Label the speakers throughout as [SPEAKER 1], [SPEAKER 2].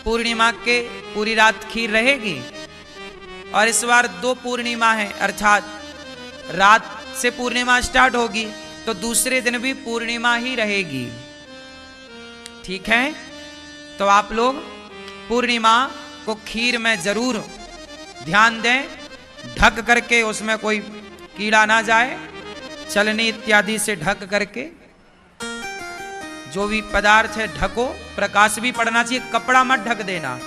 [SPEAKER 1] पूर्णिमा के पूरी रात खीर रहेगी। और इस बार 2 पूर्णिमा है, अर्थात रात से पूर्णिमा स्टार्ट होगी तो दूसरे दिन भी पूर्णिमा ही रहेगी। ठीक है, तो आप लोग पूर्णिमा को खीर में जरूर ध्यान दें, ढक करके, उसमें कोई कीड़ा ना जाए, चलनी इत्यादि से ढक करके जो भी पदार्थ है ढको। प्रकाश भी पड़ना चाहिए, कपड़ा मत ढक देना,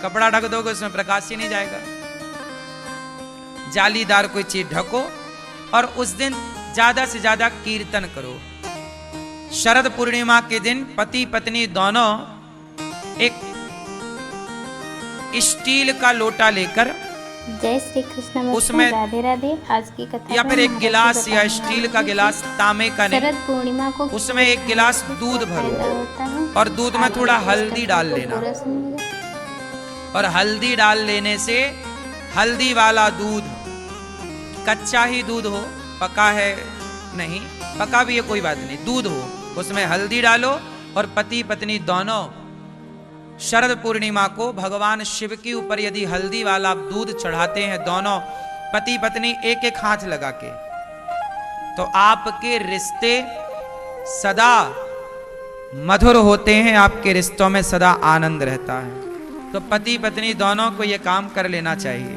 [SPEAKER 1] कपड़ा ढक दोगे उसमें प्रकाश ही नहीं जाएगा। जालीदार कोई चीज ढको और उस दिन ज्यादा से ज्यादा कीर्तन करो। शरद पूर्णिमा के दिन पति पत्नी दोनों एक स्टील का लोटा लेकर,
[SPEAKER 2] जय श्री कृष्ण,
[SPEAKER 1] उसमें
[SPEAKER 2] राधे राधे। आज की कथा
[SPEAKER 1] या फिर एक गिलास या स्टील का गिलास, तांबे का नहीं,
[SPEAKER 2] शरद पूर्णिमा को
[SPEAKER 1] उसमें एक गिलास दूध भरो और दूध में थोड़ा हल्दी डाल लेना। और हल्दी डाल लेने से हल्दी वाला दूध, कच्चा ही दूध हो, पका है नहीं, पका भी है कोई बात नहीं, दूध हो, उसमें हल्दी डालो और पति पत्नी दोनों शरद पूर्णिमा को भगवान शिव के ऊपर यदि हल्दी वाला दूध चढ़ाते हैं, दोनों पति पत्नी एक एक हाथ लगा के, तो आपके रिश्ते सदा मधुर होते हैं, आपके रिश्तों में सदा आनंद रहता है। तो पति पत्नी दोनों को यह काम कर लेना चाहिए।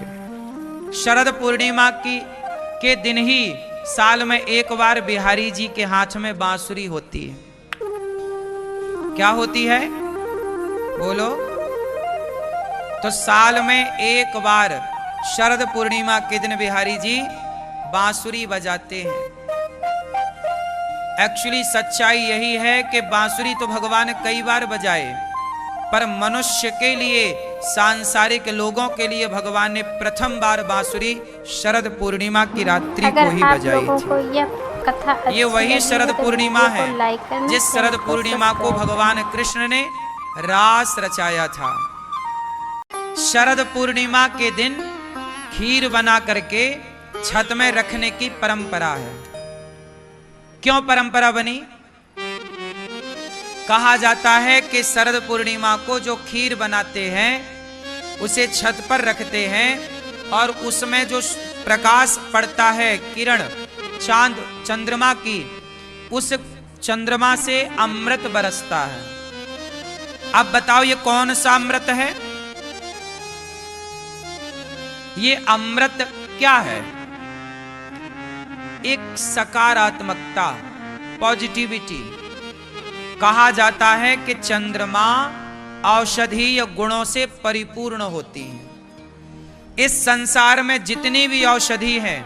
[SPEAKER 1] शरद पूर्णिमा के दिन ही साल में एक बार बिहारी जी के हाथ में बांसुरी होती है। क्या होती है बोलो? तो साल में एक बार शरद पूर्णिमा के दिन बिहारी जी बांसुरी बजाते हैं। एक्चुअली सच्चाई यही है कि बांसुरी तो भगवान कई बार बजाए, पर मनुष्य के लिए, सांसारिक लोगों के लिए भगवान ने प्रथम बार बांसुरी शरद पूर्णिमा की रात्रि को ही बजाई थी। ये वही शरद पूर्णिमा है जिस शरद पूर्णिमा को भगवान कृष्ण ने रास रचाया था। शरद पूर्णिमा के दिन खीर बना करके छत में रखने की परंपरा है। क्यों परंपरा बनी? कहा जाता है कि शरद पूर्णिमा को जो खीर बनाते हैं उसे छत पर रखते हैं और उसमें जो प्रकाश पड़ता है, किरण चांद चंद्रमा की, उस चंद्रमा से अमृत बरसता है। अब बताओ ये कौन सा अमृत है? ये अमृत क्या है? एक सकारात्मकता, पॉजिटिविटी। कहा जाता है कि चंद्रमा औषधीय गुणों से परिपूर्ण होती है। इस संसार में जितनी भी औषधि है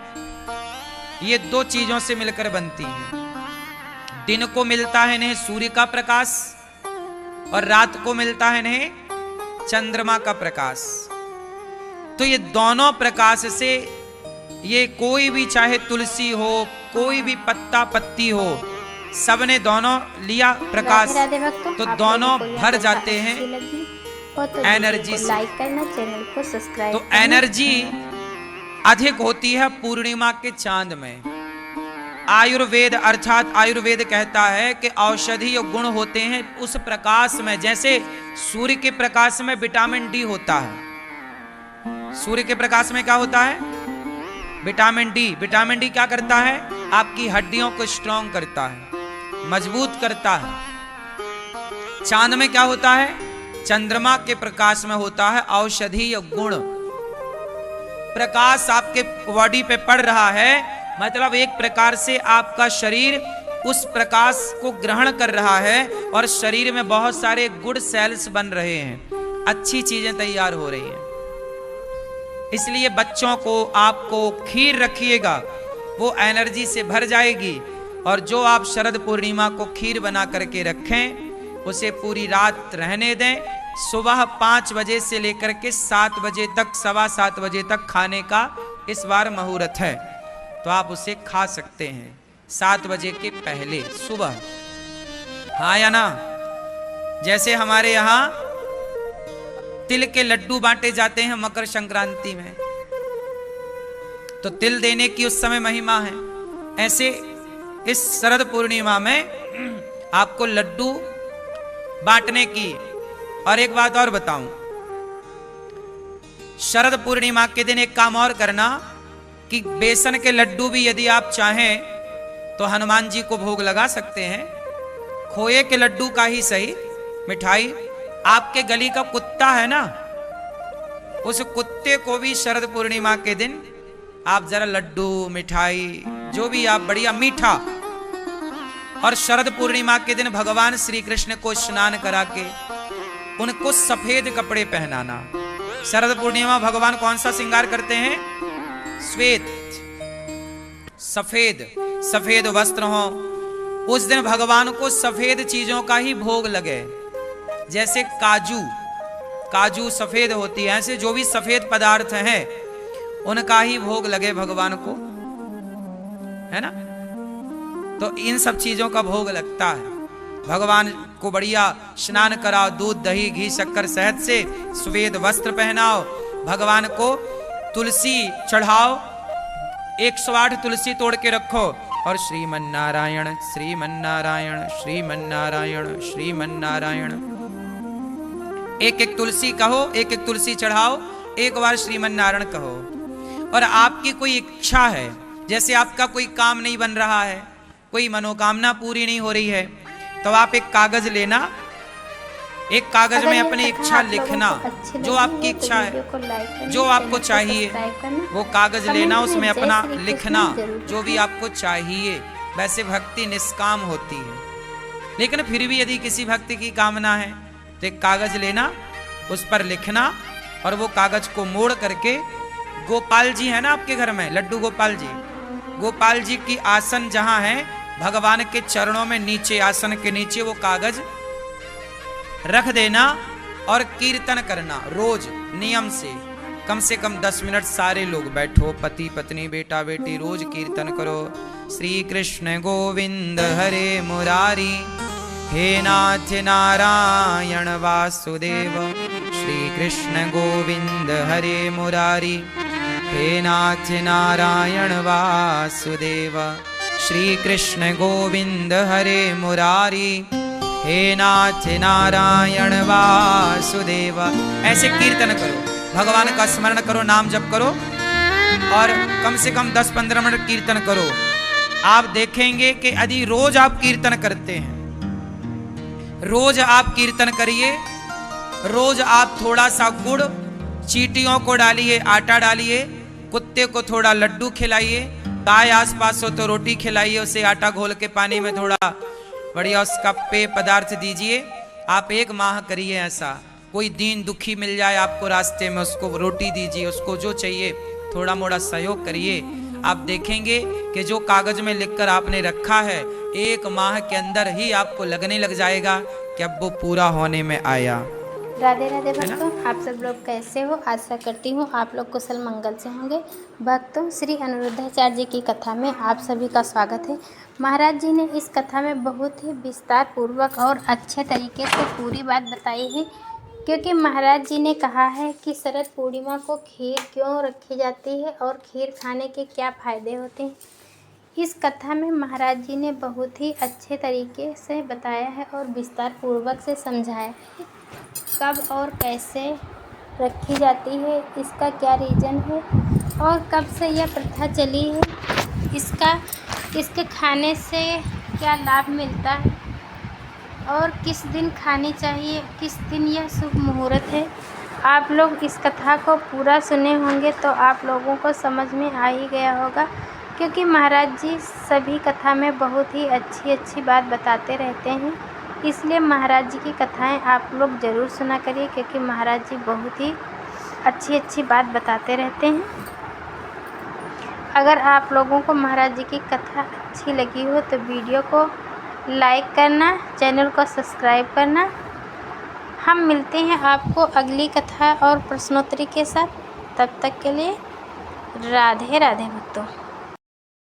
[SPEAKER 1] ये 2 चीजों से मिलकर बनती है। दिन को मिलता है इन्हें सूर्य का प्रकाश और रात को मिलता है इन्हें चंद्रमा का प्रकाश। तो ये दोनों प्रकाश से, ये कोई भी, चाहे तुलसी हो, कोई भी पत्ता पत्ती हो, सबने दोनों लिया प्रकाश, तो दोनों भर जाते हैं एनर्जी से।
[SPEAKER 2] लाइक करना, चैनल को सब्सक्राइब।
[SPEAKER 1] तो एनर्जी अधिक होती है पूर्णिमा के चांद में। आयुर्वेद, अर्थात आयुर्वेद कहता है कि औषधीय गुण होते हैं उस प्रकाश में। जैसे सूर्य के प्रकाश में विटामिन डी होता है। सूर्य के प्रकाश में क्या होता है? Vitamin D. विटामिन डी क्या करता है? आपकी हड्डियों को स्ट्रॉन्ग करता है, मजबूत करता है। चांद में क्या होता है? चंद्रमा के प्रकाश में होता है औषधीय गुण। प्रकाश आपके बॉडी पे पड़ रहा है, मतलब एक प्रकार से आपका शरीर उस प्रकाश को ग्रहण कर रहा है और शरीर में बहुत सारे गुड सेल्स बन रहे हैं, अच्छी चीजें तैयार हो रही हैं। इसलिए बच्चों को, आपको खीर रखिएगा, वो एनर्जी से भर जाएगी। और जो आप शरद पूर्णिमा को खीर बना करके रखें, उसे पूरी रात रहने दें। सुबह 5 बजे से लेकर के 7 बजे तक, 7:15 बजे तक खाने का इस बार मुहूर्त है, तो आप उसे खा सकते हैं 7 बजे के पहले सुबह। हाँ या ना? जैसे हमारे यहाँ तिल के लड्डू बांटे जाते हैं मकर संक्रांति में, तो तिल देने की उस समय महिमा है। ऐसे इस शरद पूर्णिमा में आपको लड्डू बांटने की और एक बात और बताऊं, शरद पूर्णिमा के दिन एक काम और करना कि बेसन के लड्डू भी यदि आप चाहें तो हनुमान जी को भोग लगा सकते हैं। खोए के लड्डू का ही सही, मिठाई। आपके गली का कुत्ता है ना, उस कुत्ते को भी शरद पूर्णिमा के दिन आप जरा लड्डू, मिठाई, जो भी आप बढ़िया मीठा। और शरद पूर्णिमा के दिन भगवान श्री कृष्ण को स्नान करा के उनको सफेद कपड़े पहनाना। शरद पूर्णिमा भगवान कौन सा श्रृंगार करते हैं? श्वेत, सफेद, सफेद वस्त्र हो। उस दिन भगवान को सफेद चीजों का ही भोग लगे, जैसे काजू, काजू सफेद होती है, ऐसे जो भी सफेद पदार्थ हैं उनका ही भोग लगे भगवान को, है ना। तो इन सब चीजों का भोग लगता है। भगवान को बढ़िया स्नान कराओ, दूध, दही, घी, शक्कर, शहद से श्वेत वस्त्र पहनाओ। भगवान को तुलसी चढ़ाओ, 108 तुलसी तोड़ के रखो और श्रीमन्नारायण श्रीमन्नारायण श्रीमन्नारायण श्रीमन्नारायण, एक एक तुलसी कहो, एक एक तुलसी चढ़ाओ, एक बार श्रीमन्नारायण कहो। और आपकी कोई इच्छा है, जैसे आपका कोई काम नहीं बन रहा है, कोई मनोकामना पूरी नहीं हो रही है, तो आप एक कागज लेना, एक कागज में अपनी इच्छा लिखना, जो आपकी इच्छा है, जो आपको चाहिए वो कागज लेना, उसमें अपना लिखना जो भी आपको चाहिए। वैसे भक्ति निष्काम होती है, लेकिन फिर भी यदि किसी भक्ति की कामना है तो एक कागज लेना, उस पर लिखना, और वो कागज को मोड़ करके, गोपाल जी है ना आपके घर में, लड्डू गोपाल जी, गोपाल जी की आसन जहां है भगवान के चरणों में नीचे, आसन के नीचे वो कागज रख देना और कीर्तन करना रोज नियम से कम 10 मिनट सारे लोग बैठो, पति पत्नी बेटा बेटी, रोज कीर्तन करो। श्री कृष्ण गोविंद हरे मुरारी, हे नाथ नारायण वासुदेव। श्री कृष्ण गोविंद हरे मुरारी, हे नाथ नारायण वासुदेव। श्री कृष्ण गोविंद हरे मुरारी, हे नाथ नारायण वासुदेव। ऐसे कीर्तन करो, भगवान का स्मरण करो, नाम जप करो और कम से कम 10-15 मिनट कीर्तन करो। आप देखेंगे कि यदि रोज आप कीर्तन करते हैं, रोज आप कीर्तन करिए, रोज आप थोड़ा सा गुड़, चींटियों को डालिए, आटा डालिए, कुत्ते को थोड़ा लड्डू खिलाइए, गाय आसपास हो तो रोटी खिलाइए, उसे आटा घोल के पानी में थोड़ा बढ़िया उसका पेय पदार्थ दीजिए। आप 1 माह करिए ऐसा। कोई दीन दुखी मिल जाए आपको रास्ते में, उसको रोटी दीजिए, उसको जो चाहिए थोड़ा मोड़ा सहयोग करिए। आप देखेंगे कि जो कागज में लिखकर आपने रखा है 1 माह के अंदर ही आपको लगने लग जाएगा कि अब वो पूरा होने में आया।
[SPEAKER 2] राधे राधे भक्तों, आप सब लोग कैसे हो? आशा करती हूँ आप लोग कुशल मंगल से होंगे। भक्तों, श्री अनिरुद्धाचार्य जी की कथा में आप सभी का स्वागत है। महाराज जी ने इस कथा में बहुत ही विस्तार पूर्वक और अच्छे तरीके से पूरी बात बताई है, क्योंकि महाराज जी ने कहा है कि शरद पूर्णिमा को खीर क्यों रखी जाती है और खीर खाने के क्या फ़ायदे होते हैं। इस कथा में महाराज जी ने बहुत ही अच्छे तरीके से बताया है और विस्तार पूर्वक से समझाया है कब और कैसे रखी जाती है, इसका क्या रीज़न है और कब से यह प्रथा चली है, इसके खाने से क्या लाभ मिलता है और किस दिन खानी चाहिए, किस दिन यह शुभ मुहूर्त है। आप लोग इस कथा को पूरा सुने होंगे तो आप लोगों को समझ में आ ही गया होगा, क्योंकि महाराज जी सभी कथा में बहुत ही अच्छी बात बताते रहते हैं। इसलिए महाराज जी की कथाएं आप लोग ज़रूर सुना करिए, क्योंकि महाराज जी बहुत ही अच्छी बात बताते रहते हैं। अगर आप लोगों को महाराज जी की कथा अच्छी लगी हो तो वीडियो को लाइक करना, चैनल को सब्सक्राइब करना। हम मिलते हैं आपको अगली कथा और प्रश्नोत्तरी के साथ। तब तक के लिए राधे राधे भक्तों।